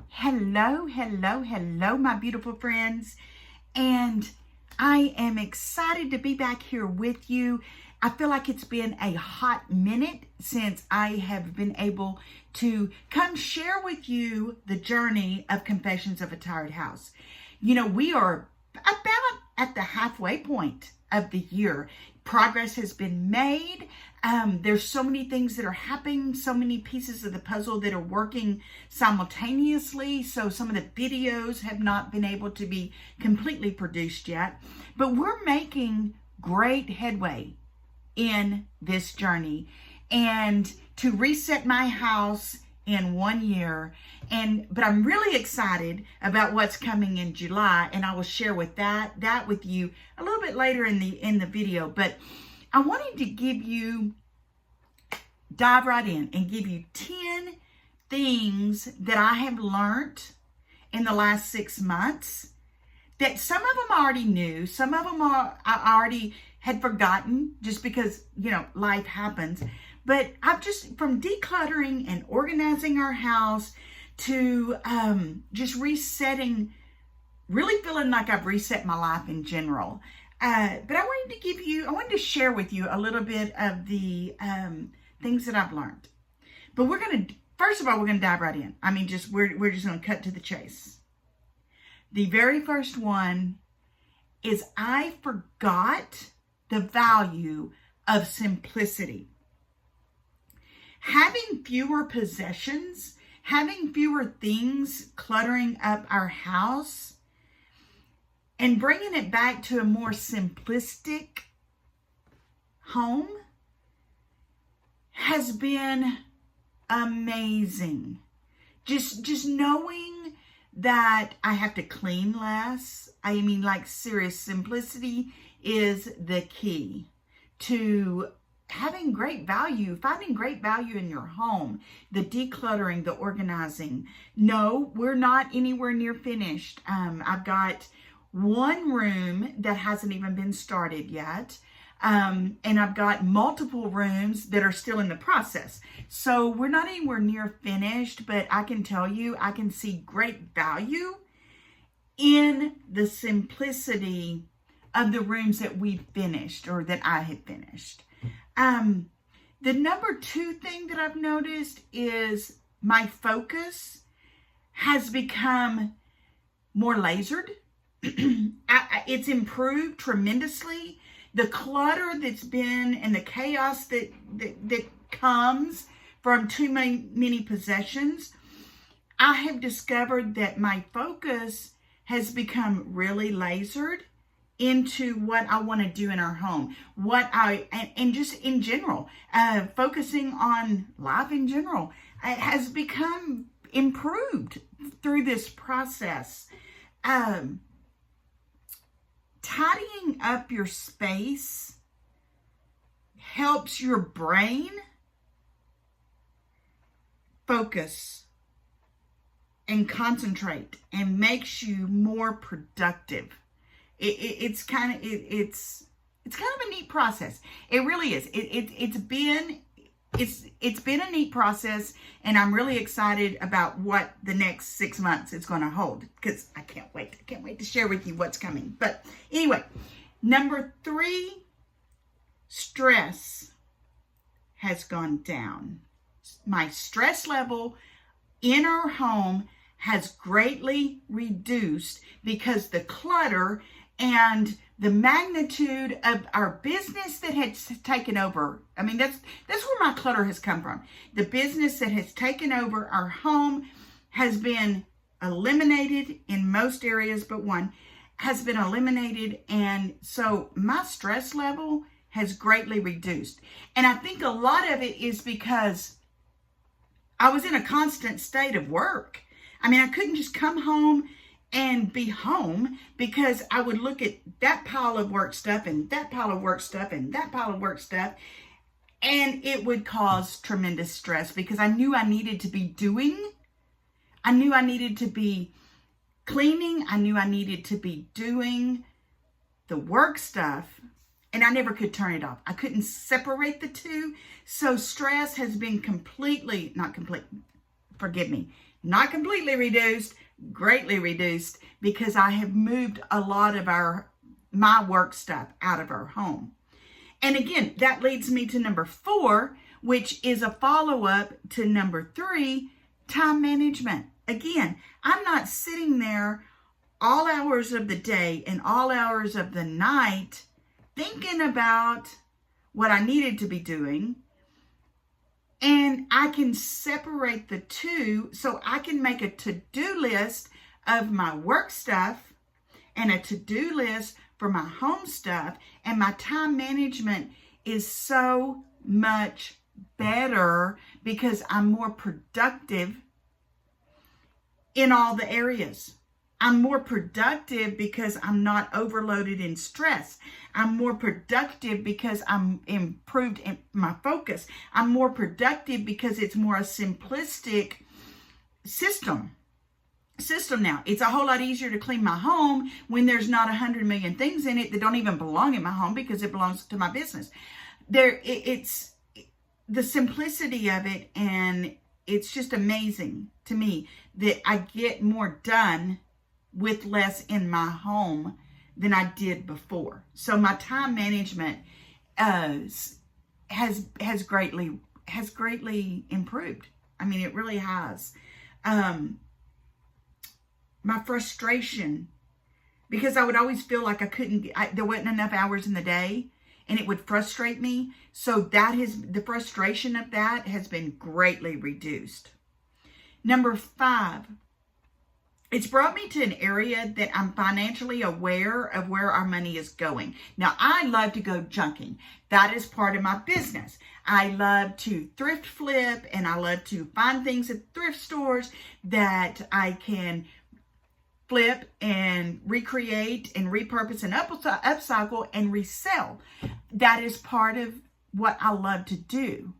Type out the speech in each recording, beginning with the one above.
Hello, hello, hello, my beautiful friends. And I am excited to be back here with you. I feel like it's been a hot minute since I have been able to come share with you the journey of Confessions of a Tired House. You know, we are about at the halfway point of the year. Progress has been made. There's so many things that are happening, so many pieces of the puzzle that are working simultaneously. So some of the videos have not been able to be completely produced yet, but we're making great headway in this journey. And to reset my house in 1 year, but I'm really excited about what's coming in July, and I will share with that with you a little bit later in the video. But I wanted to dive right in and give you 10 things that I have learned in the last 6 months, that some of them I already knew, some of them I already had forgotten just because, you know, life happens. But I've just, from decluttering and organizing our house to just resetting, really feeling like I've reset my life in general. But I wanted to share with you a little bit of the things that I've learned. But first of all, we're gonna dive right in. I mean, we're just gonna cut to the chase. The very first one is I forgot the value of simplicity. Having fewer possessions, having fewer things cluttering up our house, and bringing it back to a more simplistic home has been amazing. Just knowing that I have to clean less. I mean, like, serious simplicity is the key to having great value, finding great value in your home, the decluttering, the organizing. No, we're not anywhere near finished. I've got one room that hasn't even been started yet. And I've got multiple rooms that are still in the process. So we're not anywhere near finished, but I can tell you, I can see great value in the simplicity of the rooms that we've finished, or that I have finished. The number 2 thing that I've noticed is my focus has become more lasered. It's improved tremendously. The clutter that's been and the chaos that comes from too many possessions, I have discovered that my focus has become really lasered into what I want to do in our home, and just in general, focusing on life in general, has become improved through this process. Tidying up your space helps your brain focus and concentrate and makes you more productive. It's kind of a neat process. It really is. It's been a neat process, and I'm really excited about what the next 6 months is going to hold, because I can't wait. I can't wait to share with you what's coming. But anyway, number 3, stress has gone down. My stress level in our home has greatly reduced because the clutter and the magnitude of our business that has taken over. I mean, that's where my clutter has come from. The business that has taken over our home has been eliminated in most areas, but one has been eliminated. And so my stress level has greatly reduced. And I think a lot of it is because I was in a constant state of work. I mean, I couldn't just come home and be home, because I would look at that pile of work stuff and that pile of work stuff and that pile of work stuff, and it would cause tremendous stress, because I knew I needed to be doing. I knew I needed to be cleaning. I knew I needed to be doing the work stuff, and I never could turn it off. I couldn't separate the two. So stress has been forgive me, not completely reduced, greatly reduced, because I have moved a lot of my work stuff out of our home. And again, that leads me to number 4, which is a follow-up to number 3, time management. Again, I'm not sitting there all hours of the day and all hours of the night thinking about what I needed to be doing. And I can separate the two, so I can make a to-do list of my work stuff and a to-do list for my home stuff. And my time management is so much better because I'm more productive in all the areas. I'm more productive because I'm not overloaded in stress. I'm more productive because I'm improved in my focus. I'm more productive because it's more a simplistic system now. It's a whole lot easier to clean my home when there's not 100 million things in it that don't even belong in my home because it belongs to my business. It's the simplicity of it, and it's just amazing to me that I get more done with less in my home than I did before. So my time management has greatly improved. I mean, it really has. My frustration, because I would always feel like there wasn't enough hours in the day, and it would frustrate me. So the frustration of that has been greatly reduced. Number 5, it's brought me to an area that I'm financially aware of where our money is going. Now, I love to go junking. That is part of my business. I love to thrift flip, and I love to find things at thrift stores that I can flip and recreate and repurpose and upcycle and resell. That is part of what I love to do.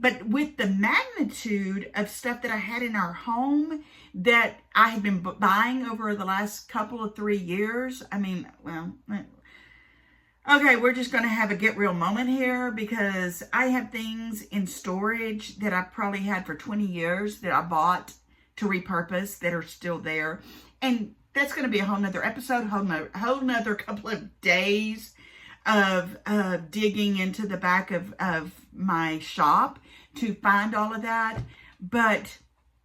But with the magnitude of stuff that I had in our home that I have been buying over the last couple of 3 years, I mean, well, okay, we're just going to have a get real moment here, because I have things in storage that I probably had for 20 years that I bought to repurpose that are still there. And that's going to be a whole nother episode, whole nother couple of days of digging into the back of my shop to find all of that. But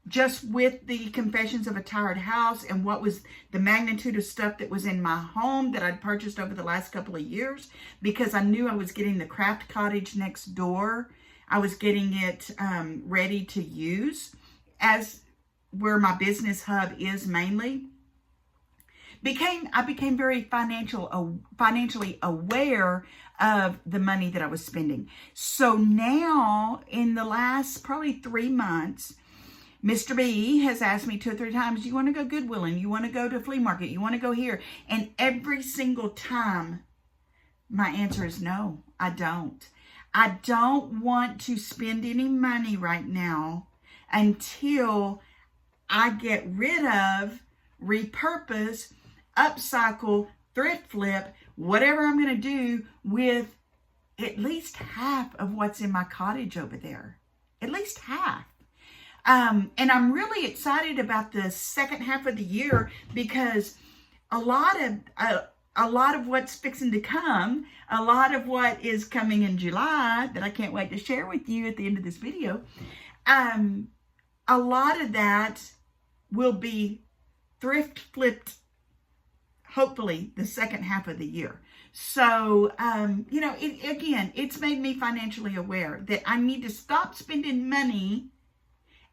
just with the Confessions of a Tired House and what was the magnitude of stuff that was in my home that I'd purchased over the last couple of years, because I knew I was getting the craft cottage next door. I was getting it ready to use as where my business hub is mainly. I became very financially aware of the money that I was spending. So now, in the last probably 3 months, Mr. B has asked me 2 or 3 times, you want to go Goodwilling? You want to go to flea market? You want to go here? And every single time, my answer is no, I don't. I don't want to spend any money right now until I get rid of, repurpose, upcycle, thrift flip, whatever I'm going to do with at least half of what's in my cottage over there. At least half. And I'm really excited about the second half of the year, because a lot of what's fixing to come, a lot of what is coming in July that I can't wait to share with you at the end of this video, a lot of that will be thrift flipped, hopefully the second half of the year. So, it's made me financially aware that I need to stop spending money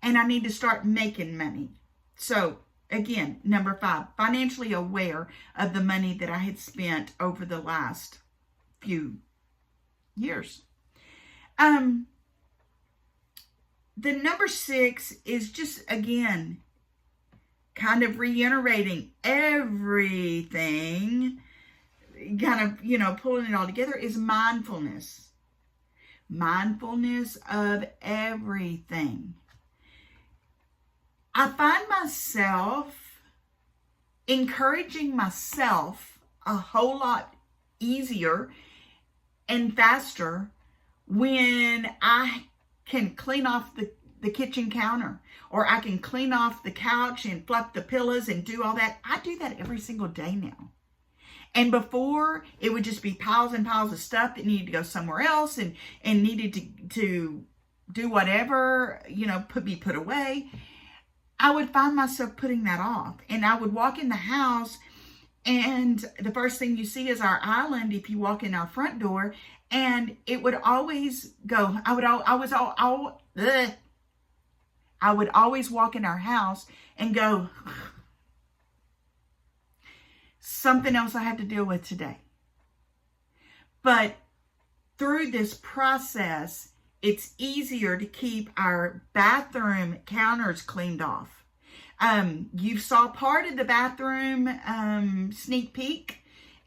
and I need to start making money. So, again, number 5, financially aware of the money that I had spent over the last few years. The number 6 is just, again, kind of reiterating everything, kind of, pulling it all together, is mindfulness. Mindfulness of everything. I find myself encouraging myself a whole lot easier and faster when I can clean off the kitchen counter, or I can clean off the couch and fluff the pillows and do all that. I do that every single day now. And before, it would just be piles and piles of stuff that needed to go somewhere else and needed to do whatever, you know, be put away. I would find myself putting that off. And I would walk in the house, and the first thing you see is our island if you walk in our front door. And it would always go, I would always walk in our house and go, something else I have to deal with today. But through this process, it's easier to keep our bathroom counters cleaned off. You saw part of the bathroom sneak peek,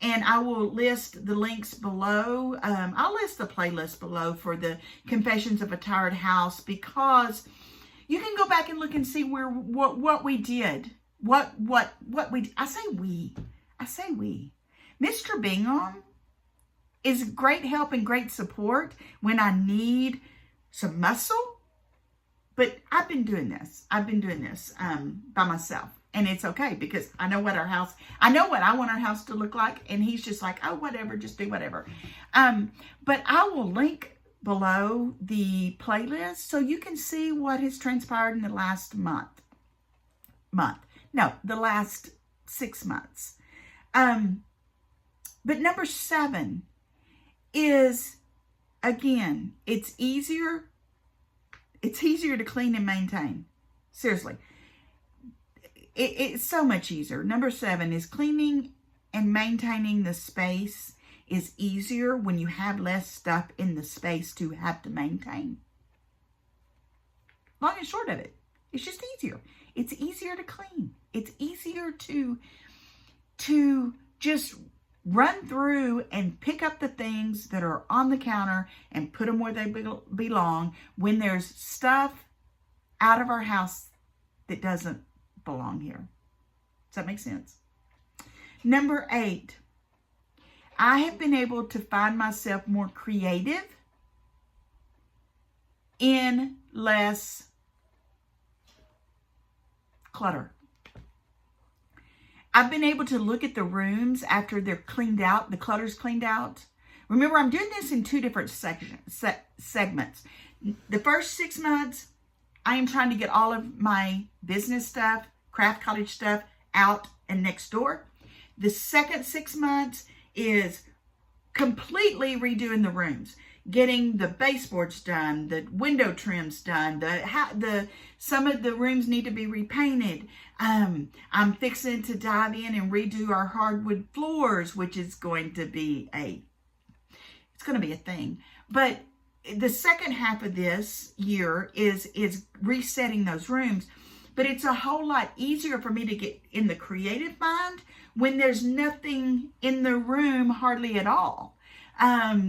and I will list the links below. I'll list the playlist below for the Confessions of a Tired House, because you can go back and look and see what we did. I say we. Mr. Bingham is great help and great support when I need some muscle. But I've been doing this by myself. And it's okay, because I know what I want our house to look like. And he's just like, oh, whatever, just do whatever. But I will link below the playlist so you can see what has transpired in the last the last 6 months. But number 7 is, again, it's easier to clean and maintain. Seriously. It's so much easier. Number 7 is cleaning and maintaining the space is easier when you have less stuff in the space to have to maintain. Long and short of it, it's just easier. It's easier to clean. It's easier to just run through and pick up the things that are on the counter and put them where they belong when there's stuff out of our house that doesn't belong here. Does that make sense? Number 8, I have been able to find myself more creative in less clutter. I've been able to look at the rooms after they're cleaned out, the clutter's cleaned out. Remember, I'm doing this in 2 different segments. The first 6 months, I am trying to get all of my business stuff, craft cottage stuff out and next door. The second 6 months is completely redoing the rooms, getting the baseboards done, the window trims done, some of the rooms need to be repainted. I'm fixing to dive in and redo our hardwood floors, which is going to be a thing. But the second half of this year is resetting those rooms. But it's a whole lot easier for me to get in the creative mind when there's nothing in the room hardly at all.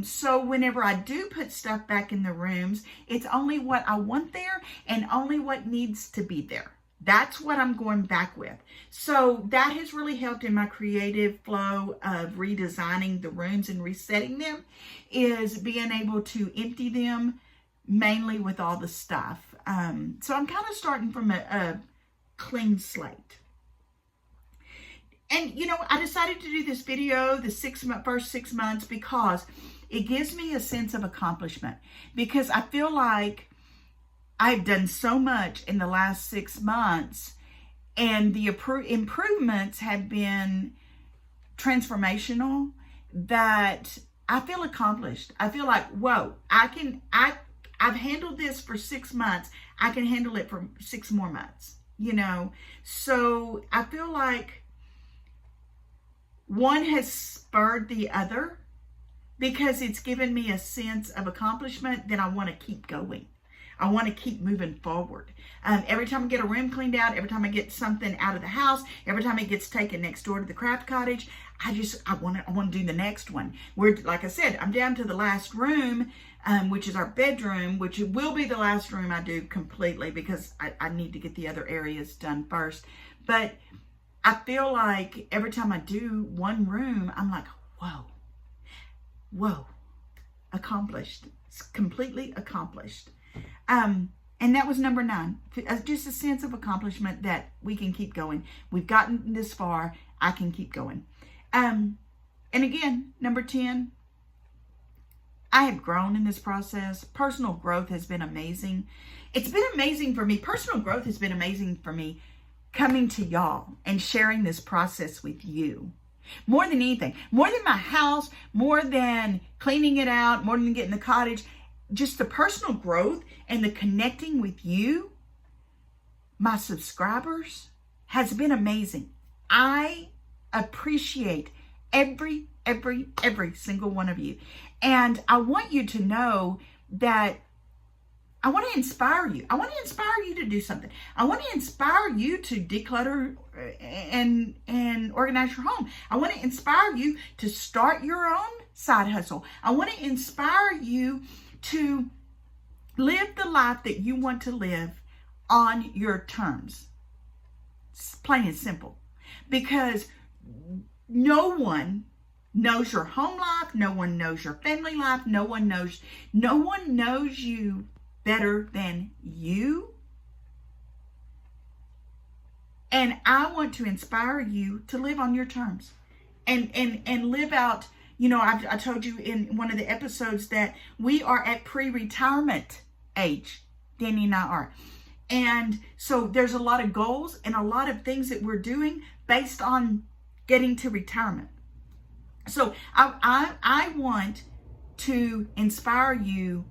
So whenever I do put stuff back in the rooms, it's only what I want there and only what needs to be there. That's what I'm going back with. So that has really helped in my creative flow of redesigning the rooms and resetting them, is being able to empty them mainly with all the stuff. So I'm kind of starting from a clean slate. And, you know, I decided to do this video the first 6 months because it gives me a sense of accomplishment. Because I feel like I've done so much in the last 6 months, and the improvements have been transformational, that I feel accomplished. I feel like, whoa, I've handled this for 6 months. I can handle it for 6 more months, you know. So I feel like one has spurred the other because it's given me a sense of accomplishment that I want to keep going. I want to keep moving forward. Every time I get a room cleaned out, every time I get something out of the house, every time it gets taken next door to the craft cottage, I want to do the next one. Like I said, I'm down to the last room, which is our bedroom, which will be the last room I do completely because I need to get the other areas done first. But I feel like every time I do one room, I'm like, whoa, accomplished. It's completely accomplished. And that was number 9. Just a sense of accomplishment that we can keep going. We've gotten this far. I can keep going. And again, number 10, I have grown in this process. Personal growth has been amazing. It's been amazing for me. Personal growth has been amazing for me coming to y'all and sharing this process with you. More than anything, more than my house, more than cleaning it out, more than getting the cottage, just the personal growth and the connecting with you, my subscribers, has been amazing. I appreciate every single one of you. And I want you to know that I want to inspire you. I want to inspire you to do something. I want to inspire you to declutter and organize your home. I want to inspire you to start your own side hustle. I want to inspire you to live the life that you want to live on your terms. It's plain and simple. Because no one knows your home life. No one knows your family life. No one knows you better than you. And I want to inspire you to live on your terms and live out. You know, I told you in one of the episodes that we are at pre-retirement age. Danny and I are. And so there's a lot of goals and a lot of things that we're doing based on getting to retirement. So I want to inspire you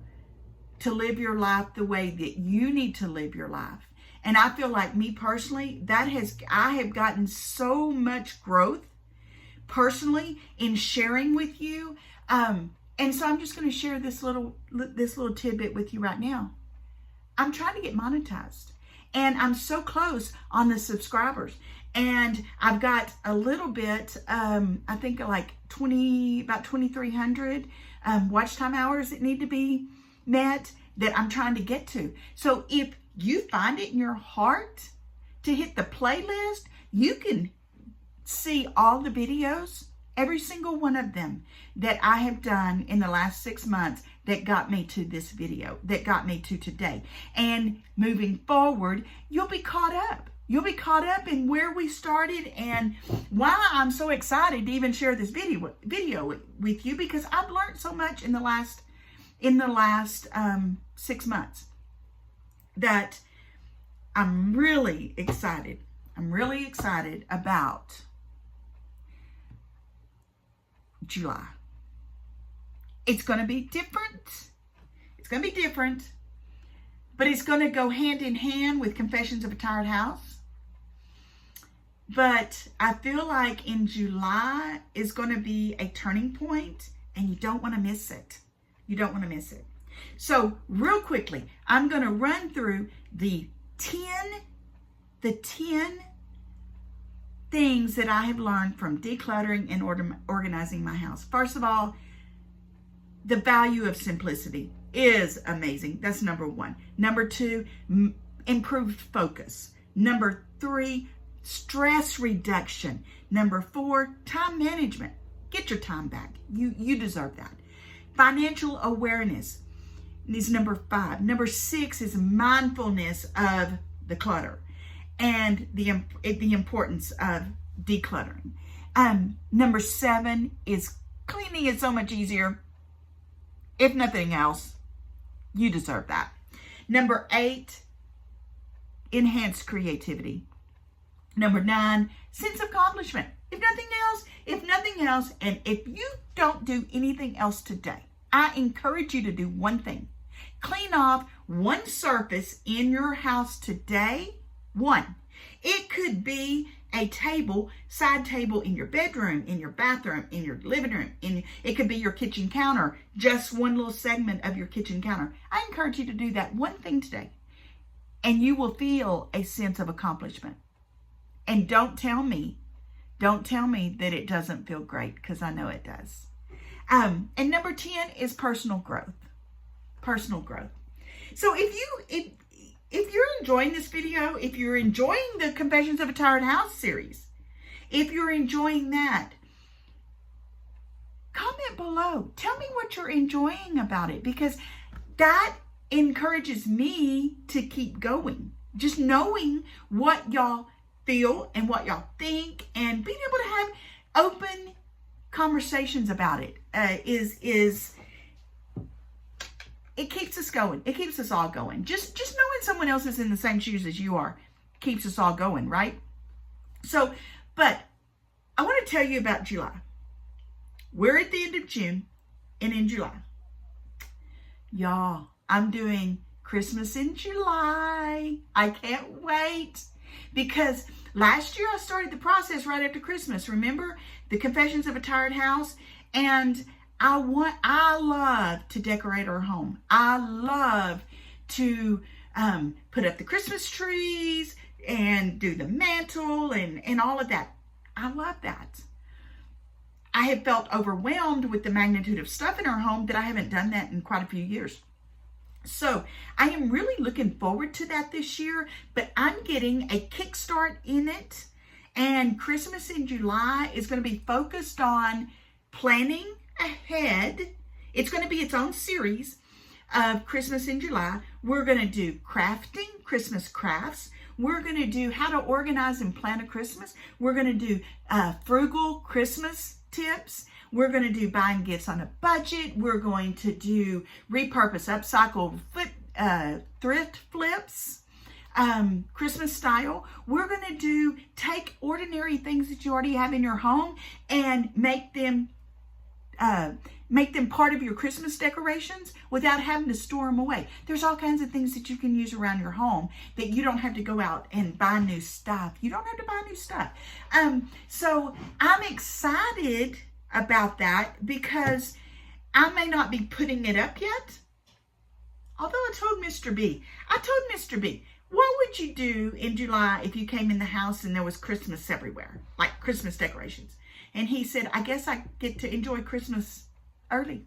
to live your life the way that you need to live your life. And I feel like me personally, I have gotten so much growth personally in sharing with you. And so I'm just going to share this little tidbit with you right now. I'm trying to get monetized, and I'm so close on the subscribers. And I've got a little bit, I think like about 2,300 watch time hours that need to be met that I'm trying to get to. So if you find it in your heart to hit the playlist, you can see all the videos, every single one of them that I have done in the last 6 months that got me to this video, that got me to today. And moving forward, you'll be caught up. You'll be caught up in where we started and why I'm so excited to even share this video with you, because I've learned so much in the last 6 months that I'm really excited. I'm really excited about July. It's going to be different. It's going to be different, but it's going to go hand in hand with Confessions of a Tired House. But I feel like in July is going to be a turning point, and you don't want to miss it. You don't want to miss it. So real quickly, I'm going to run through the 10 things that I have learned from decluttering and organizing my house. First of all, the value of simplicity is amazing. That's number 1. Number 2, improved focus. Number 3, stress reduction. Number 4, time management. Get your time back. You deserve that. Financial awareness is number 5. Number 6 is mindfulness of the clutter and the importance of decluttering. Number 7 is cleaning is so much easier. If nothing else, you deserve that. Number 8, enhanced creativity. Number 9, sense of accomplishment. If nothing else, and if you don't do anything else today, I encourage you to do one thing. Clean off one surface in your house today. One. It could be a table, side table in your bedroom, in your bathroom, in your living room. It could be your kitchen counter, just one little segment of your kitchen counter. I encourage you to do that one thing today, and you will feel a sense of accomplishment. And don't tell me that it doesn't feel great, because I know it does. And number 10 is personal growth. Personal growth. So if you're enjoying this video, if you're enjoying the Confessions of a Tired House series, if you're enjoying that, comment below. Tell me what you're enjoying about it, because that encourages me to keep going. Just knowing what y'all feel and what y'all think and being able to have open conversations about it it keeps us going. It keeps us all going. Just knowing someone else is in the same shoes as you are keeps us all going, right? So, but I want to tell you about July. We're at the end of June and in July. Y'all, I'm doing Christmas in July. I can't wait because last year I started the process right after Christmas. Remember the Confessions of a Tired House? And I love to decorate our home. I love to put up the Christmas trees and do the mantle and all of that. I love that. I have felt overwhelmed with the magnitude of stuff in our home that I haven't done that in quite a few years. So I am really looking forward to that this year, but I'm getting a kickstart in it. And Christmas in July is going to be focused on planning ahead. It's going to be its own series of Christmas in July. We're going to do crafting, Christmas crafts. We're going to do how to organize and plan a Christmas. We're going to do frugal Christmas tips. We're going to do buying gifts on a budget. We're going to do repurpose, upcycle, thrift flips, Christmas style. We're going to do take ordinary things that you already have in your home and make them part of your Christmas decorations without having to store them away. There's all kinds of things that you can use around your home that you don't have to go out and buy new stuff. You don't have to buy new stuff. So I'm excited about that because I may not be putting it up yet. Although I told Mr. B, what would you do in July if you came in the house and there was Christmas everywhere, like Christmas decorations? And he said, I guess I get to enjoy Christmas early.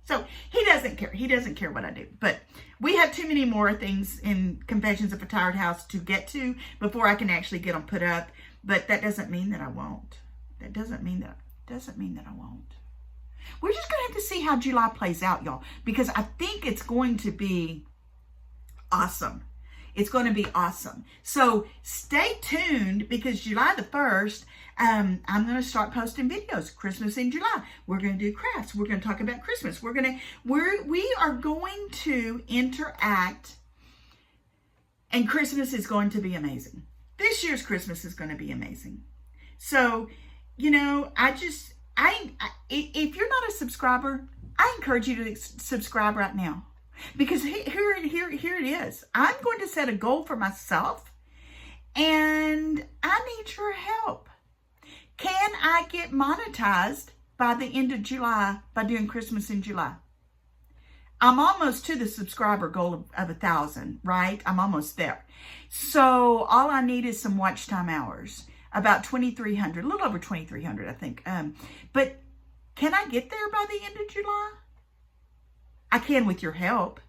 So he doesn't care. He doesn't care what I do. But we have too many more things in Confessions of a Tired House to get to before I can actually get them put up. But that doesn't mean that I won't. That doesn't mean that I won't. We're just going to have to see how July plays out, y'all. Because I think it's going to be awesome. It's going to be awesome. So stay tuned because July the 1st, I'm going to start posting videos. Christmas in July. We're going to do crafts. We're going to talk about Christmas. We are going to interact, and Christmas is going to be amazing. This year's Christmas is going to be amazing. So, you know, if you're not a subscriber, I encourage you to subscribe right now. Because here it is. I'm going to set a goal for myself, and I need your help. Can I get monetized by the end of July by doing Christmas in July? I'm almost to the subscriber goal of 1,000, right? I'm almost there. So all I need is some watch time hours, about 2,300, a little over 2,300, I think. But can I get there by the end of July? I can with your help.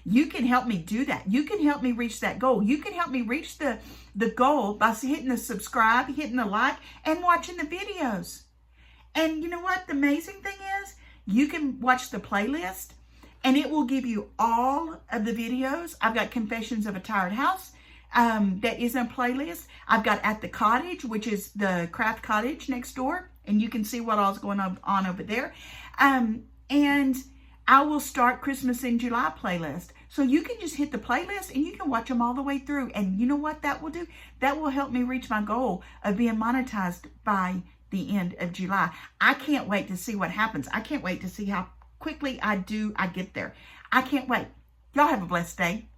You can help me do that. You can help me reach that goal. You can help me reach the goal by hitting the subscribe, hitting the like, and watching the videos. And you know what the amazing thing is? You can watch the playlist, and it will give you all of the videos. I've got Confessions of a Tired House that is a playlist. I've got At the Cottage, which is the craft cottage next door, and you can see what all's going on over there. And I will start Christmas in July playlist. So you can just hit the playlist and you can watch them all the way through. And you know what that will do? That will help me reach my goal of being monetized by the end of July. I can't wait to see what happens. I can't wait to see how quickly I get there. I can't wait. Y'all have a blessed day.